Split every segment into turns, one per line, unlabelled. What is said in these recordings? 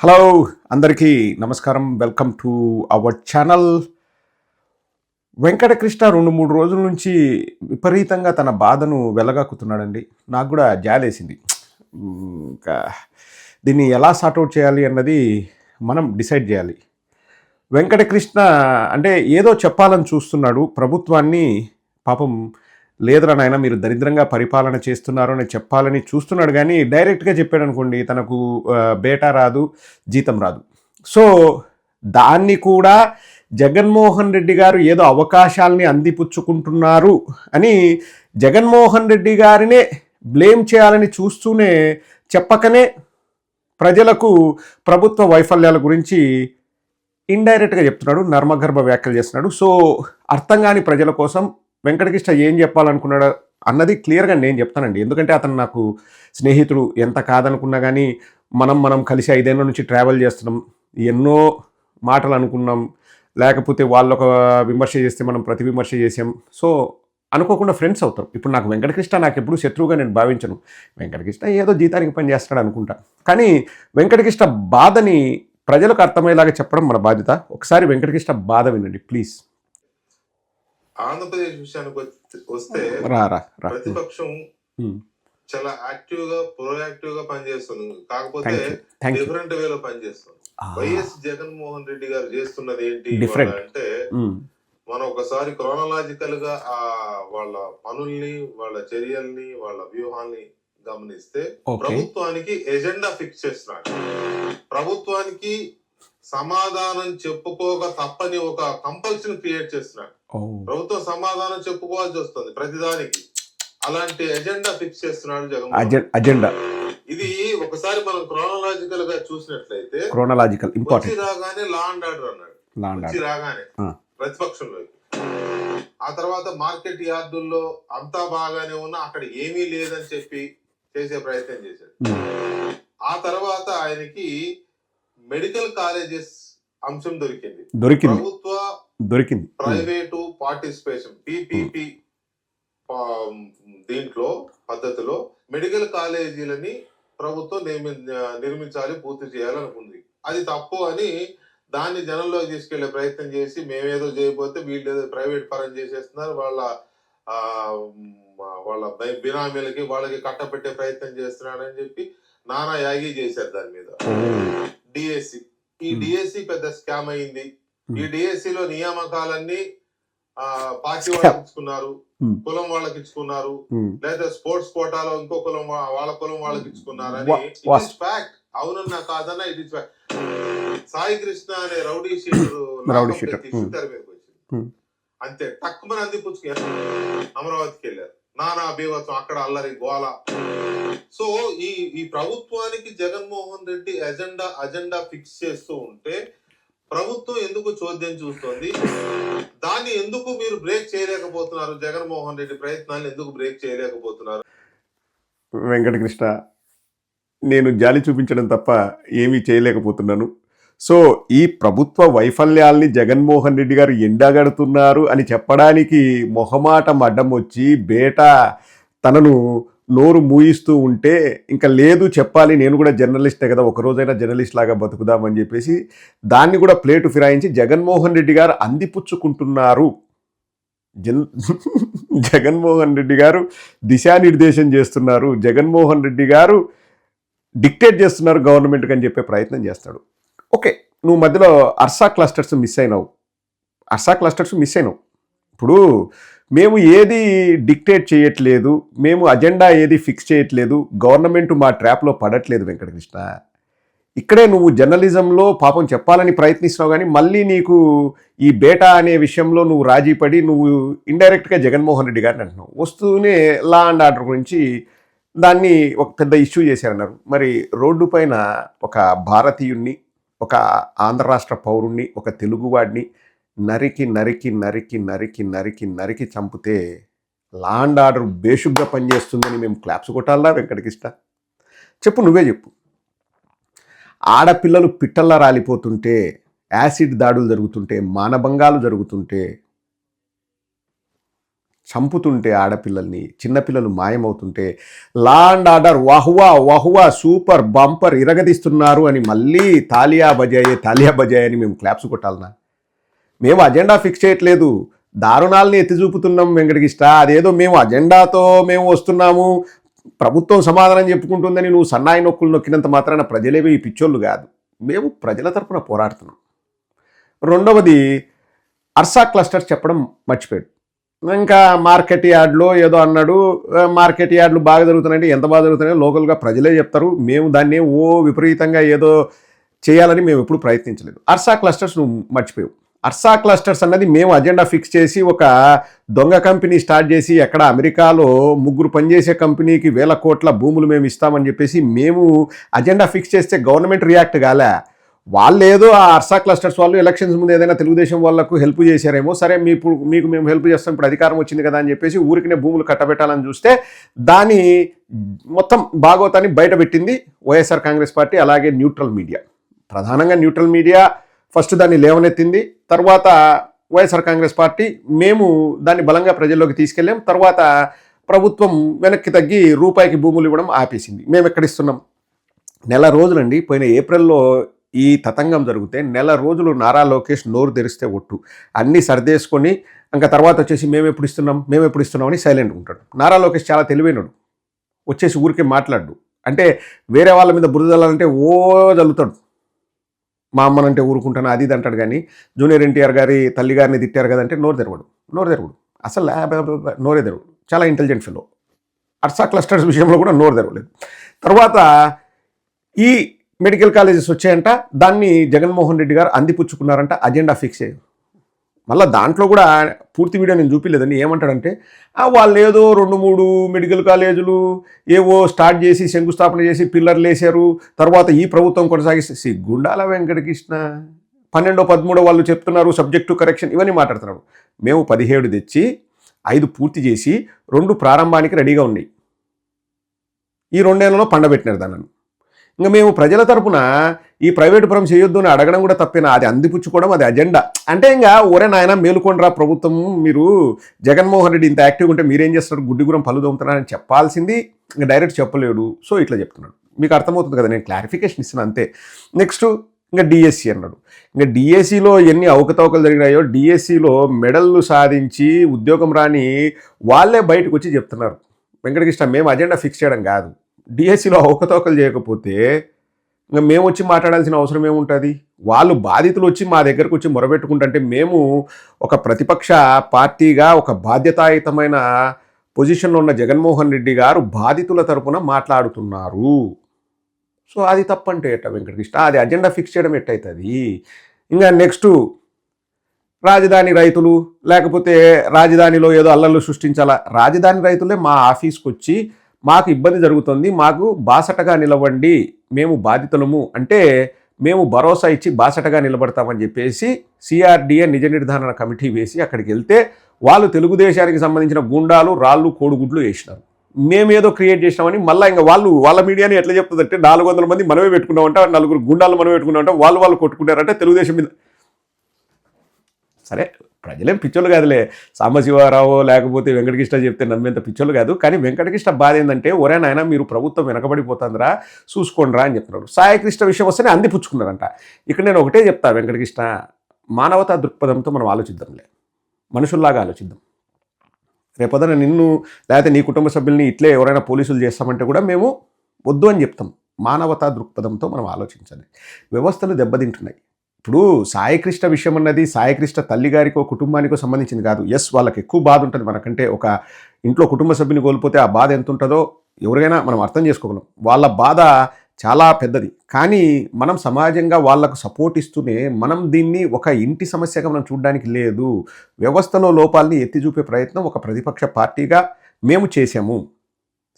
Hello అందరికీ నమస్కారం. Welcome to our channel. Venkatakrishna 2-3 రోజుల నుంచి విపరీతంగా తన బాధను వెళ్ళగక్కుతున్నాడండి. నాకు కూడా జాలేసింది. ఇంకా దీన్ని ఎలా సార్ట్అవుట్ చేయాలి అన్నది మనం డిసైడ్ చేయాలి. వెంకటకృష్ణ అంటే ఏదో చెప్పాలని చూస్తున్నాడు ప్రభుత్వాన్ని. పాపం లేదురా నాయన మీరు దరిద్రంగా పరిపాలన చేస్తున్నారు అని చెప్పాలని చూస్తున్నాడు, కానీ డైరెక్ట్గా చెప్పాడు అనుకోండి తనకు బేటా రాదు, జీతం రాదు. సో దాన్ని కూడా జగన్మోహన్ రెడ్డి గారు ఏదో అవకాశాలని అందిపుచ్చుకుంటున్నారు అని జగన్మోహన్ రెడ్డి గారినే బ్లేమ్ చేయాలని చూస్తూనే చెప్పకనే ప్రజలకు ప్రభుత్వ వైఫల్యాల గురించి ఇండైరెక్ట్గా చెప్తున్నాడు, నర్మగర్భ వ్యాఖ్యలు చేస్తున్నాడు. సో అర్థం కాని ప్రజల కోసం వెంకటకృష్ణ ఏం చెప్పాలనుకున్నాడు అన్నది క్లియర్గా నేను చెప్తానండి. ఎందుకంటే అతను నాకు స్నేహితుడు. ఎంత కాదనుకున్నా కానీ మనం కలిసి 5 ఏళ్ళ నుంచి ట్రావెల్ చేస్తున్నాం, ఎన్నో మాటలు అనుకున్నాం. లేకపోతే వాళ్ళు ఒక విమర్శ చేస్తే మనం ప్రతి విమర్శ చేసాం. సో అనుకోకుండా ఫ్రెండ్స్ అవుతాం. ఇప్పుడు నాకు వెంకటకృష్ణ నాకు ఎప్పుడు శత్రువుగా నేను భావించను. వెంకటకృష్ణ ఏదో జీతానికి పని చేస్తాడు అనుకుంటా, కానీ వెంకటకృష్ణ బాధని ప్రజలకు అర్థమయ్యేలాగా చెప్పడం మన బాధ్యత. ఒకసారి వెంకటకృష్ణ బాధ వినండి ప్లీజ్.
ఆంధ్రప్రదేశ్ విషయానికి వస్తే ప్రతిపక్షం చాలా యాక్టివ్ గా ప్రోయాక్టివ్ గా పనిచేస్తుంది, కాకపోతే డిఫరెంట్ వేలో పనిచేస్తుంది. వైఎస్ జగన్మోహన్ రెడ్డి గారు చేస్తున్నది ఏంటి అంటే, మనం ఒకసారి క్రోనలాజికల్ గా వాళ్ళ పనుల్ని, వాళ్ళ చర్యల్ని, వాళ్ళ వ్యూహాల్ని గమనిస్తే ప్రభుత్వానికి ఎజెండా ఫిక్స్ చేస్తున్నాడు. ప్రభుత్వానికి సమాధానం చెప్పుకోక తప్పని ఒక కంపల్షన్ క్రియేట్ చేస్తున్నాడు. ప్రభుత్వం సమాధానం చెప్పుకోవాల్సి వస్తుంది ప్రతిదానికి. అలాంటి ఎజెండా ఫిక్స్ చేస్తున్నాడు జగన్. ఇది ఒకసారి మనం క్రోనలాజికల్ గా చూసినట్లయితే వచ్చి రాగానే లా అండ్ ఆర్డర్ అన్నాడు. వచ్చి రాగానే ప్రతిపక్షంలోకి, ఆ తర్వాత మార్కెట్ యార్డుల్లో అంతా బాగానే ఉన్నా అక్కడ ఏమీ లేదని చెప్పి చేసే ప్రయత్నం చేశాడు. ఆ తర్వాత ఆయనకి మెడికల్ కాలేజెస్ అంశం దొరికింది. ప్రభుత్వ ప్రైవేటు పార్టిసిపేషన్ PPP దీంట్లో పద్ధతిలో మెడికల్ కాలేజీలని ప్రభుత్వం నిర్మించాలి, పూర్తి చేయాలనుకుంది. అది తప్పు అని దాన్ని జనంలోకి తీసుకెళ్లే ప్రయత్నం చేసి, మేమేదో చేయకపోతే వీళ్ళు ఏదో ప్రైవేట్ పరం చేసేస్తున్నారు, వాళ్ళ బినామీలకి వాళ్ళకి కట్టపెట్టే ప్రయత్నం చేస్తున్నాడని చెప్పి నానా యాగి చేశారు దాని మీద. డిఎస్సి, ఈ డిఎస్సి పెద్ద స్కామ్ అయింది. ఈ డిఎస్సి లో నియామకాలన్నీ పార్టీ వాళ్ళకి ఇచ్చుకున్నారు, కులం వాళ్ళకి ఇచ్చుకున్నారు, లేదా స్పోర్ట్స్ కోటాలో ఇంకో కులం వాళ్ళ కులం వాళ్ళకి ఇచ్చుకున్నారు అని ఫ్యాక్ట్. అవునన్నా కాదన్నా it is fact. Sai Krishna అనే రౌడీ షీటర్ తెర మీదకి వచ్చింది. అంతే తక్కువ అందిపుచ్చుకు అమరావతికి వెళ్ళారు. నానా బీభత్సం, అక్కడ అల్లరి గోల. సో ఈ ప్రభుత్వానికి జగన్మోహన్ రెడ్డి అజెండా ఫిక్స్ చేస్తూ ఉంటే ప్రభుత్వం ఎందుకు చోద్యం చూస్తోంది? దాన్ని ఎందుకు మీరు బ్రేక్ చేయలేకపోతున్నారు? జగన్మోహన్ రెడ్డి ప్రయత్నాన్ని ఎందుకు బ్రేక్ చేయలేకపోతున్నారు?
వెంకటకృష్ణ, నేను జాలి చూపించడం తప్ప ఏమీ చేయలేకపోతున్నాను. సో ఈ ప్రభుత్వ వైఫల్యాల్ని జగన్మోహన్ రెడ్డి గారు ఎండగడుతున్నారు అని చెప్పడానికి మొహమాటం అడ్డం వచ్చి బేటా తనను నోరు మూయిస్తూ ఉంటే, ఇంకా లేదు చెప్పాలి, నేను కూడా జర్నలిస్టే కదా, ఒకరోజైనా జర్నలిస్ట్ లాగా బతుకుదామని చెప్పేసి దాన్ని కూడా ప్లేటు ఫిరాయించి జగన్మోహన్ రెడ్డి గారు అందిపుచ్చుకుంటున్నారు. జగన్మోహన్ రెడ్డి గారు దిశానిర్దేశం చేస్తున్నారు, జగన్మోహన్ రెడ్డి గారు డిక్టేట్ చేస్తున్నారు గవర్నమెంట్కి అని చెప్పే ప్రయత్నం చేస్తాడు. ఓకే, నువ్వు మధ్యలో అర్సా క్లస్టర్స్ మిస్ అయినావు. ఇప్పుడు మేము ఏది డిక్టేట్ చేయట్లేదు, మేము అజెండా ఏది ఫిక్స్ చేయట్లేదు, గవర్నమెంట్ మా ట్రాప్లో పడట్లేదు వెంకటకృష్ణ. ఇక్కడే నువ్వు జర్నలిజంలో పాపం చెప్పాలని ప్రయత్నిస్తున్నావు, కానీ మళ్ళీ నీకు ఈ బేటా అనే విషయంలో నువ్వు రాజీ పడి నువ్వు ఇండైరెక్ట్గా జగన్మోహన్ రెడ్డి గారిని అంటున్నావు. వస్తూనే లా అండ్ ఆర్డర్ గురించి దాన్ని ఒక పెద్ద ఇష్యూ చేశారన్నారు. మరి రోడ్డు పైన ఒక భారతీయుణ్ణి, ఒక ఆంధ్ర రాష్ట్ర పౌరుణ్ణి, ఒక తెలుగువాడిని నరికి నరికి నరికి నరికి నరికి నరికి చంపితే లా అండ్ ఆర్డర్ బేషుగ్గా పనిచేస్తుందని మేము క్లాప్స్ కొట్టాలా వెంకటకృష్ణ? చెప్పు, నువ్వే చెప్పు. ఆడపిల్లలు పిట్టల్లా రాలిపోతుంటే, యాసిడ్ దాడులు జరుగుతుంటే, మానభంగాలు జరుగుతుంటే చంపుతుంటే ఆడపిల్లల్ని, చిన్నపిల్లలు మాయమవుతుంటే లా అండ్ ఆర్డర్ వహువా వహువా సూపర్ బంపర్ ఇరగదీస్తున్నారు అని మళ్ళీ తాలియా బజాయే అని మేము క్లాప్స్ కొట్టాలనా? మేము అజెండా ఫిక్స్ చేయట్లేదు, దారుణాలని ఎత్తి చూపుతున్నాం వెంకటకృష్ణ. అదేదో మేము అజెండాతో మేము వస్తున్నాము, ప్రభుత్వం సమాధానం చెప్పుకుంటుందని నువ్వు సన్నాయి నొక్కులు నొక్కినంత మాత్రాన ప్రజలేవి ఈ పిచ్చోళ్ళు కాదు. మేము ప్రజల తరపున పోరాడుతున్నాం. రెండవది, అర్సా క్లస్టర్స్ చెప్పడం మర్చిపోయాడు. ఇంకా మార్కెట్ యార్డ్లో ఏదో అన్నాడు. మార్కెట్ యార్డ్లు బాగా జరుగుతున్నాయంటే ఎంత బాగా జరుగుతున్నాయో లోకల్గా ప్రజలే చెప్తారు. మేము దాన్ని విపరీతంగా ఏదో చేయాలని మేము ఎప్పుడు ప్రయత్నించలేదు. అర్సా క్లస్టర్స్ నువ్వు మర్చిపోయావు. అర్సా క్లస్టర్స్ అన్నది మేము అజెండా ఫిక్స్ చేసి ఒక దొంగ కంపెనీ స్టార్ట్ చేసి ఎక్కడ అమెరికాలో 3 పనిచేసే కంపెనీకి 1,000 కోట్ల భూములు మేము ఇస్తామని చెప్పేసి మేము అజెండా ఫిక్స్ చేస్తే గవర్నమెంట్ రియాక్ట్ కాలే. వాళ్ళు ఏదో ఆ అర్సా క్లస్టర్స్ వాళ్ళు ఎలక్షన్స్ ముందు ఏదైనా తెలుగుదేశం వాళ్ళకు హెల్ప్ చేశారేమో, సరే మీకు మేము హెల్ప్ చేస్తాం, ఇప్పుడు అధికారం వచ్చింది కదా అని చెప్పేసి ఊరికినే భూములు కట్టబెట్టాలని చూస్తే దాని మొత్తం భాగవతాన్ని బయటపెట్టింది వైఎస్ఆర్ కాంగ్రెస్ పార్టీ, అలాగే న్యూట్రల్ మీడియా. ప్రధానంగా న్యూట్రల్ మీడియా ఫస్ట్ దాన్ని లేవనెత్తింది. తర్వాత వైఎస్ఆర్ కాంగ్రెస్ పార్టీ మేము దాన్ని బలంగా ప్రజల్లోకి తీసుకెళ్ళాం. తర్వాత ప్రభుత్వం వెనక్కి తగ్గి రూపాయికి భూములు ఇవ్వడం ఆపేసింది. మేము ఎక్కడిస్తున్నాం? నెల రోజులండి, పోయిన ఏప్రిల్లో ఈ తతంగం జరిగితే నెల రోజులు నారా లోకేష్ నోరు తెరిస్తే ఒట్టు అన్నీ సర్దేసుకొని ఇంకా తర్వాత వచ్చేసి మేము ఎప్పుడు ఇస్తున్నాం అని సైలెంట్ ఉంటాడు. నారా లోకేష్ చాలా తెలివైనడు, వచ్చేసి ఊరికే మాట్లాడు. అంటే వేరే వాళ్ళ మీద బురదలంటే జల్లుతాడు. మా అమ్మనంటే ఊరుకుంటాను అది ఇది అంటాడు. కానీ జూనియర్ ఎన్టీఆర్ గారి తల్లి గారిని తిట్టారు కదంటే నోరు తెరవడు అసలు నోరే తెరవడు. చాలా ఇంటెలిజెంట్ ఫెలో. అర్సా క్లస్టర్స్ విషయంలో కూడా నోరు తెరవలేదు. తర్వాత ఈ మెడికల్ కాలేజెస్ వచ్చాయంట, దాన్ని జగన్మోహన్ రెడ్డి గారు అందిపుచ్చుకున్నారంట, అజెండా ఫిక్స్ అయ్యారు. మళ్ళీ దాంట్లో కూడా పూర్తి వీడియో నేను చూపించలేదండి. ఏమంటాడంటే వాళ్ళు ఏదో 2-3 మెడికల్ కాలేజీలు ఏవో స్టార్ట్ చేసి శంకుస్థాపన చేసి పిల్లర్లు వేసారు, తర్వాత ఈ ప్రభుత్వం కొనసాగిస్తే సిగ్గుండాల వెంకటకృష్ణ. 12-13 వాళ్ళు చెప్తున్నారు సబ్జెక్టు కరెక్షన్ ఇవన్నీ మాట్లాడుతున్నారు. మేము 17 తెచ్చి 5 పూర్తి చేసి 2 ప్రారంభానికి రెడీగా ఉన్నాయి. ఈ 2 ఏళ్లలో పండబెట్టినారు దాన్ని. ఇంకా మేము ప్రజల తరపున ఈ ప్రైవేటు పరం చేయొద్దు అని అడగడం కూడా తప్పేనా? అది అందిపుచ్చుకోవడం, అది అజెండా అంటే ఇంకా ఒరే నాయన మేలుకొండ్రా ప్రభుత్వం, మీరు జగన్మోహన్ రెడ్డి ఇంత యాక్టివ్గా ఉంటే మీరేం చేస్తారు, గుడ్డిగురం పళ్ళు దొంగతున్నారని చెప్పాల్సింది ఇంకా డైరెక్ట్ చెప్పలేడు. సో ఇట్లా చెప్తున్నాడు. మీకు అర్థమవుతుంది కదా, నేను క్లారిఫికేషన్ ఇస్తున్నాను అంతే. నెక్స్ట్ ఇంకా డిఎస్సి అన్నాడు. ఇంకా డిఎస్సిలో ఎన్ని అవకతవకలు జరిగినాయో, డిఎస్సిలో మెడల్లు సాధించి ఉద్యోగం రాని వాళ్ళే బయటకు వచ్చి చెప్తున్నారు. వెంకటకృష్ణ మేము అజెండా ఫిక్స్ చేయడం కాదు, డిఎస్సిలో అవకతవకలు చేయకపోతే ఇంకా మేము వచ్చి మాట్లాడాల్సిన అవసరం ఏముంటుంది? వాళ్ళు బాధితులు వచ్చి మా దగ్గరకు వచ్చి మొరబెట్టుకుంటుంటే మేము ఒక ప్రతిపక్ష పార్టీగా ఒక బాధ్యతాయుతమైన పొజిషన్లో ఉన్న జగన్మోహన్ రెడ్డి గారు బాధితుల తరపున మాట్లాడుతున్నారు. సో అది తప్పంటే ఎట్ట వెంకటకృష్ణ? అది అజెండా ఫిక్స్ చేయడం ఎట్టయితుంది? ఇంకా నెక్స్ట్ రాజధాని రైతులు, లేకపోతే రాజధానిలో ఏదో అల్లర్లు సృష్టించాలా? రాజధాని రైతులే మా ఆఫీస్కి వచ్చి మాకు ఇబ్బంది జరుగుతుంది, మాకు బాసటగా నిలవండి, మేము బాధితులము అంటే మేము భరోసా ఇచ్చి బాసటగా నిలబడతామని చెప్పేసి సిఆర్డిఏ నిజ నిర్ధారణ కమిటీ వేసి అక్కడికి వెళ్తే వాళ్ళు తెలుగుదేశానికి సంబంధించిన గుండాలు రాళ్ళు కోడిగుడ్లు వేసినారు. మేమేదో క్రియేట్ చేసినామని మళ్ళీ ఇంకా వాళ్ళ మీడియాని ఎట్లా చెప్తుందంటే 400 మంది మనమే పెట్టుకున్నామంట, 4 గుండాలు మనమే పెట్టుకున్నామంట, వాళ్ళు కొట్టుకుంటారంటే తెలుగుదేశం మీద. సరే ప్రజలేం పిచ్చోళ్ళు కాదులే, సాంబశివరావు లేకపోతే వెంకటకృష్ణ చెప్తే నమ్మేంత పిచ్చోళ్ళు కాదు. కానీ వెంకటకృష్ణ బాధ ఏంటంటే ఒరే నాయన మీరు ప్రభుత్వం వెనకబడిపోతుందిరా చూసుకోండిరా అని చెప్తున్నారు. సాయికృష్ణ విషయం వస్తేనే అందిపుచ్చుకున్నారంట. ఇక్కడ నేను ఒకటే చెప్తా వెంకటకృష్ణ, మానవతా దృక్పథంతో మనం ఆలోచిద్దాంలే, మనుషుల్లాగా ఆలోచిద్దాం. రేపొద్దున నిన్ను లేకపోతే నీ కుటుంబ సభ్యుల్ని ఇట్లే ఎవరైనా పోలీసులు చేస్తామంటే కూడా మేము వద్దు అని చెప్తాం. మానవతా దృక్పథంతో మనం ఆలోచించాలి. వ్యవస్థలు దెబ్బతింటున్నాయి. ఇప్పుడు సాయికృష్ణ విషయం అన్నది సాయికృష్ణ తల్లిగారికో కుటుంబానికో సంబంధించింది కాదు. ఎస్ వాళ్ళకి ఎక్కువ బాధ ఉంటుంది మనకంటే. ఒక ఇంట్లో కుటుంబ సభ్యుని కోల్పోతే ఆ బాధ ఎంత ఉంటుందో ఎవరికైనా మనం అర్థం చేసుకోగలం. వాళ్ళ బాధ చాలా పెద్దది. కానీ మనం సమాజంగా వాళ్లకు సపోర్ట్ ఇస్తూనే మనం దీన్ని ఒక ఇంటి సమస్యగా మనం చూడడానికి లేదు. వ్యవస్థలో లోపాలని ఎత్తి చూపే ప్రయత్నం ఒక ప్రతిపక్ష పార్టీగా మేము చేసాము.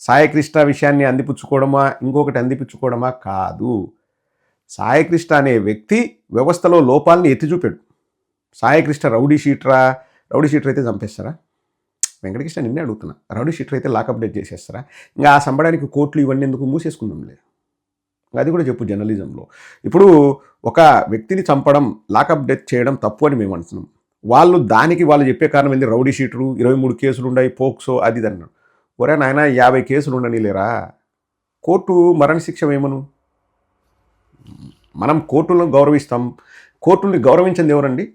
సాయికృష్ణ విషయాన్ని అందిపుచ్చుకోవడమా ఇంకొకటి అందిపుచ్చుకోవడమా కాదు. సాయికృష్ణ అనే వ్యక్తి వ్యవస్థలో లోపాలని ఎత్తి చూపాడు. సాయికృష్ణ రౌడీ షీటర్ అయితే చంపేస్తారా? వెంకటకృష్ణ నిన్నే అడుగుతున్నా, రౌడీ షీటర్ అయితే లాకప్ డేట్ చేసేస్తారా? ఇంకా ఆ సంబడానికి కోర్టులు ఇవన్నీ ఎందుకు, మూసేసుకుందాంలే. అది కూడా చెప్పు జర్నలిజంలో. ఇప్పుడు ఒక వ్యక్తిని చంపడం, లాకప్ డెత్ చేయడం తప్పు అని మేము అంటున్నాం. వాళ్ళు చెప్పే కారణం ఏంది, రౌడీ షీటరు, 23 కేసులు ఉన్నాయి, పోక్సో అది ఇది అన్నాడు. ఒరే నాయన 50 కేసులు ఉండని లేరా, కోర్టు మరణశిక్ష వేయమను. మనం కోర్టులను గౌరవిస్తాం. కోర్టుల్ని గౌరవించింది ఎవరండి?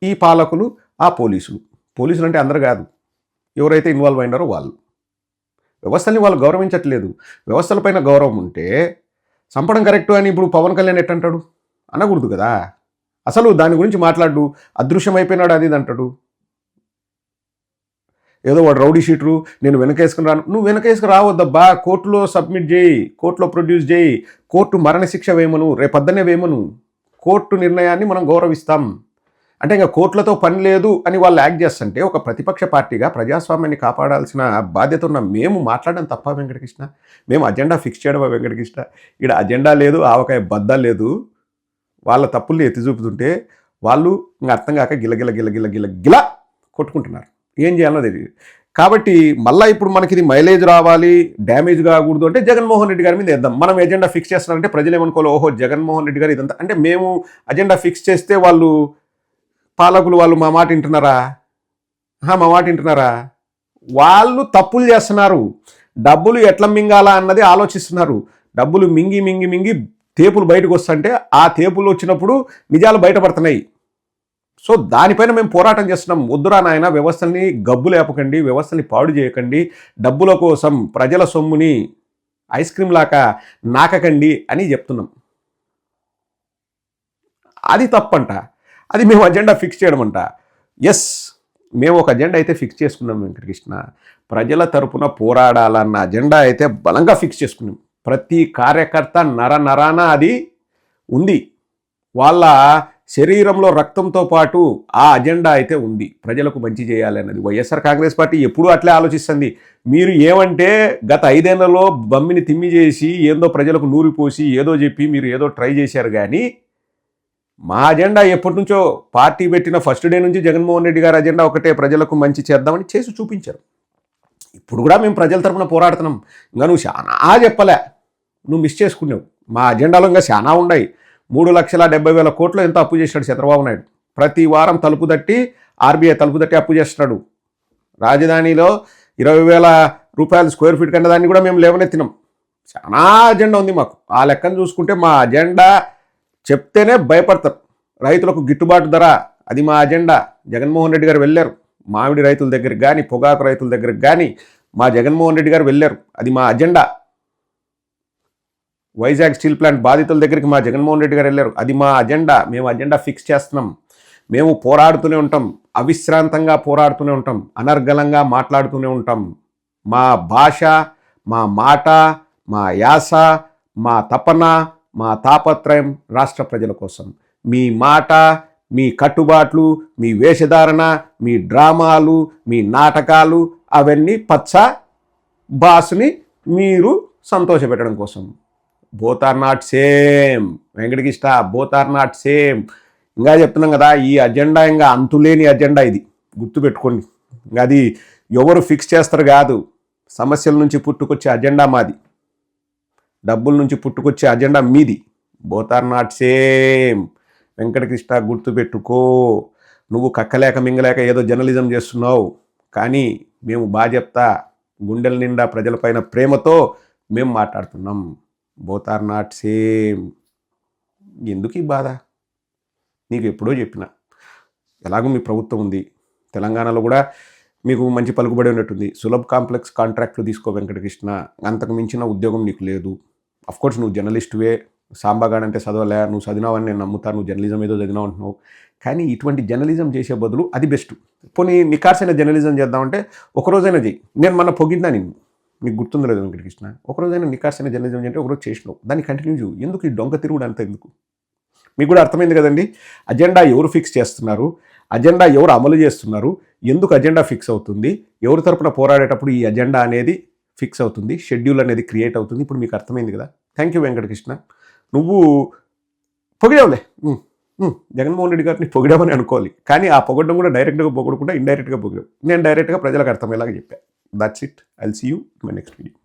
ఈ పాలకులు, ఆ పోలీసులు అంటే అందరు కాదు, ఎవరైతే ఇన్వాల్వ్ అయినారో వాళ్ళు. వ్యవస్థల్ని వాళ్ళు గౌరవించట్లేదు. వ్యవస్థలపైన గౌరవం ఉంటే చంపడం కరెక్టు అని ఇప్పుడు పవన్ కళ్యాణ్ ఎట్టంటాడు? అనకూడదు కదా. అసలు దాని గురించి మాట్లాడు, అదృశ్యమైపోయినాడు అది ఇది అంటాడు. ఏదో వాడు రౌడీ షీటరు, నేను వెనకేసుకుని రాను. నువ్వు వెనకేసుకు రావద్దబ్బా, కోర్టులో సబ్మిట్ చేయి, కోర్టులో ప్రొడ్యూస్ చేయి, కోర్టు మరణశిక్ష వేయమను, రేపొద్దనే వేయమను. కోర్టు నిర్ణయాన్ని మనం గౌరవిస్తాం. అంటే ఇంకా కోర్టులతో పని లేదు అని వాళ్ళు యాక్ట్ చేస్తుంటే ఒక ప్రతిపక్ష పార్టీగా ప్రజాస్వామ్యాన్ని కాపాడాల్సిన బాధ్యత ఉన్న మేము మాట్లాడడం తప్ప వెంకటకృష్ణ? మేము అజెండా ఫిక్స్ చేయడమా వెంకటకృష్ణ? ఇక్కడ అజెండా లేదు, ఆవకాయ బద్ద లేదు. వాళ్ళ తప్పుల్ని ఎత్తి చూపుతుంటే వాళ్ళు ఇంకా అర్థం కాక గిల కొట్టుకుంటున్నారు. ఏం చేయాలో తెలియదు. కాబట్టి మళ్ళీ ఇప్పుడు మనకి ఇది మైలేజ్ రావాలి, డ్యామేజ్ కాకూడదు అంటే జగన్మోహన్ రెడ్డి గారి మీద వేద్దాం. మనం ఎజెండా ఫిక్స్ చేస్తున్నారంటే ప్రజలు ఏమనుకోవాలి, ఓహో జగన్మోహన్ రెడ్డి గారు ఇదంతా అంటే మేము అజెండా ఫిక్స్ చేస్తే వాళ్ళు పాలకులు వాళ్ళు మా మాట వింటున్నారా? వాళ్ళు తప్పులు చేస్తున్నారు. డబ్బులు ఎట్లా మింగాలా అన్నది ఆలోచిస్తున్నారు. డబ్బులు మింగి తేపులు బయటకు వస్తుంటే ఆ తేపులు వచ్చినప్పుడు నిజాలు బయటపడుతున్నాయి. సో దానిపైన మేము పోరాటం చేస్తున్నాం. వద్దురా నాయన, వ్యవస్థల్ని గబ్బు లేపకండి, వ్యవస్థల్ని పాడు చేయకండి, డబ్బుల కోసం ప్రజల సొమ్ముని ఐస్ క్రీమ్ లాగా నాకకండి అని చెప్తున్నాం. అది తప్పంట. అది మేము అజెండా ఫిక్స్ చేయడం అంట. ఎస్, మేము ఒక అజెండా అయితే ఫిక్స్ చేసుకున్నాం వెంకటకృష్ణ. ప్రజల తరపున పోరాడాలన్న అజెండా అయితే బలంగా ఫిక్స్ చేసుకున్నాం. ప్రతి కార్యకర్త నరాన అది ఉంది. వాళ్ళ శరీరంలో రక్తంతో పాటు ఆ అజెండా అయితే ఉంది. ప్రజలకు మంచి చేయాలి అన్నది. వైఎస్ఆర్ కాంగ్రెస్ పార్టీ ఎప్పుడూ అట్లే ఆలోచిస్తుంది. మీరు ఏమంటే గత 5 ఏళ్లలో బమ్మిని తిమ్మి చేసి ఏందో ప్రజలకు నూరిపోసి ఏదో చెప్పి మీరు ఏదో ట్రై చేశారు. కానీ మా అజెండా ఎప్పటి నుంచో పార్టీ పెట్టిన ఫస్ట్ డే నుంచి జగన్మోహన్ రెడ్డి గారి అజెండా ఒకటే, ప్రజలకు మంచి చేద్దామని చేసి చూపించారు. ఇప్పుడు కూడా మేము ప్రజల తరఫున పోరాడుతున్నాం. ఇంకా నువ్వు చాలా చెప్పలే, నువ్వు మిస్ చేసుకున్నావు. మా అజెండాలో ఇంకా చాలా ఉన్నాయి. 3,70,000 కోట్లు ఎంతో అప్పు చేసినాడు చంద్రబాబు నాయుడు. ప్రతి వారం తలుపు తట్టి ఆర్బీఐ తలుపు తట్టి అప్పు చేస్తున్నాడు. రాజధానిలో 20,000 రూపాయలు స్క్వేర్ ఫీట్ కన్నా దాన్ని కూడా మేము లేవనెత్తినాం. చాలా అజెండా ఉంది మాకు. ఆ లెక్కను చూసుకుంటే మా అజెండా చెప్తేనే భయపడతారు. రైతులకు గిట్టుబాటు ధర, అది మా అజెండా. జగన్మోహన్ రెడ్డి గారు వెళ్ళారు. మామిడి రైతుల దగ్గరికి కానీ, పొగాకు రైతుల దగ్గరికి కానీ మా జగన్మోహన్ రెడ్డి గారు వెళ్ళారు. అది మా అజెండా. వైజాగ్ స్టీల్ ప్లాంట్ బాధితుల దగ్గరికి మా జగన్మోహన్ రెడ్డి గారు వెళ్ళారు. అది మా అజెండా. మేము అజెండా ఫిక్స్ చేస్తున్నాం. మేము పోరాడుతూనే ఉంటాం, అవిశ్రాంతంగా పోరాడుతూనే ఉంటాం, అనర్గళంగా మాట్లాడుతూనే ఉంటాం. మా భాష, మా మాట, మా యాస, మా తపన, మా తాపత్రయం రాష్ట్ర ప్రజల కోసం. మీ మాట, మీ కట్టుబాట్లు, మీ వేషధారణ, మీ డ్రామాలు, మీ నాటకాలు అవన్నీ పచ్చ బాసుని మీరు సంతోషపెట్టడం కోసం. Both are not same Venkatakrishna, both are not same. ఇంకా చెప్తున్నాం కదా, ఈ అజెండా ఇంకా అంతులేని అజెండా. ఇది గుర్తుపెట్టుకోండి. ఇంకా అది ఎవరు ఫిక్స్ చేస్తారు కాదు. సమస్యల నుంచి పుట్టుకొచ్చే అజెండా మాది, డబ్బుల నుంచి పుట్టుకొచ్చే అజెండా మీది. Both are not same Venkatakrishna, గుర్తుపెట్టుకో. నువ్వు కక్కలేక మింగలేక ఏదో జర్నలిజం చేస్తున్నావు, కానీ మేము బాధ్యత, గుండెల నిండా ప్రజలపైన ప్రేమతో మేము మాట్లాడుతున్నాం. Both are not same. ఎందుకు ఈ బాధ? నీకు ఎప్పుడో చెప్పిన, ఎలాగో మీ ప్రభుత్వం ఉంది, తెలంగాణలో కూడా మీకు మంచి పలుకుబడి ఉన్నట్టుంది. సులభ్ కాంప్లెక్స్ కాంట్రాక్ట్లు తీసుకో వెంకటకృష్ణ, అంతకు మించిన ఉద్యోగం నీకు లేదు. అఫ్కోర్స్ నువ్వు జర్నలిస్టువే, సాంబాగాడ్ అంటే చదవలే, నువ్వు చదివినావని నేను నమ్ముతాను, నువ్వు జర్నలిజం ఏదో చదివినావు అంటున్నావు. కానీ ఇటువంటి జర్నలిజం చేసే బదులు అది బెస్ట్. పోనీ నికార్సైన జర్నలిజం చేద్దామంటే ఒకరోజైనా చెయ్యి. నేను మొన్న పొగిద్దా నిన్ను, నీకు గుర్తుందో లేదు వెంకటకృష్ణ. ఒకరోజైనా నికార్సైన జర్నలిజం అంటే ఒకరోజు చేసినావు, దాన్ని కంటిన్యూ చేయు. ఎందుకు ఈ డొంక తిరుగుడు అంత ఎందుకు? మీకు కూడా అర్థమైంది కదండి. అజెండా ఎవరు ఫిక్స్ చేస్తున్నారు, అజెండా ఎవరు అమలు చేస్తున్నారు, ఎందుకు అజెండా ఫిక్స్ అవుతుంది, ఎవరి తరపున పోరాడేటప్పుడు ఈ అజెండా అనేది ఫిక్స్ అవుతుంది, షెడ్యూల్ అనేది క్రియేట్ అవుతుంది. ఇప్పుడు మీకు అర్థమైంది కదా. Thank you Venkatakrishna. నువ్వు పొగిడావులే, జగన్మోహన్ రెడ్డి గారిని పొగిడామని అనుకోవాలి. కానీ ఆ పొగడడం కూడా డైరెక్ట్గా పొగడకుండా ఇండైరెక్ట్గా పొగిడావు. నేను డైరెక్ట్గా ప్రజలకు అర్థమయ్యేలాగా చెప్పాను. That's it. I'll see you in my next video.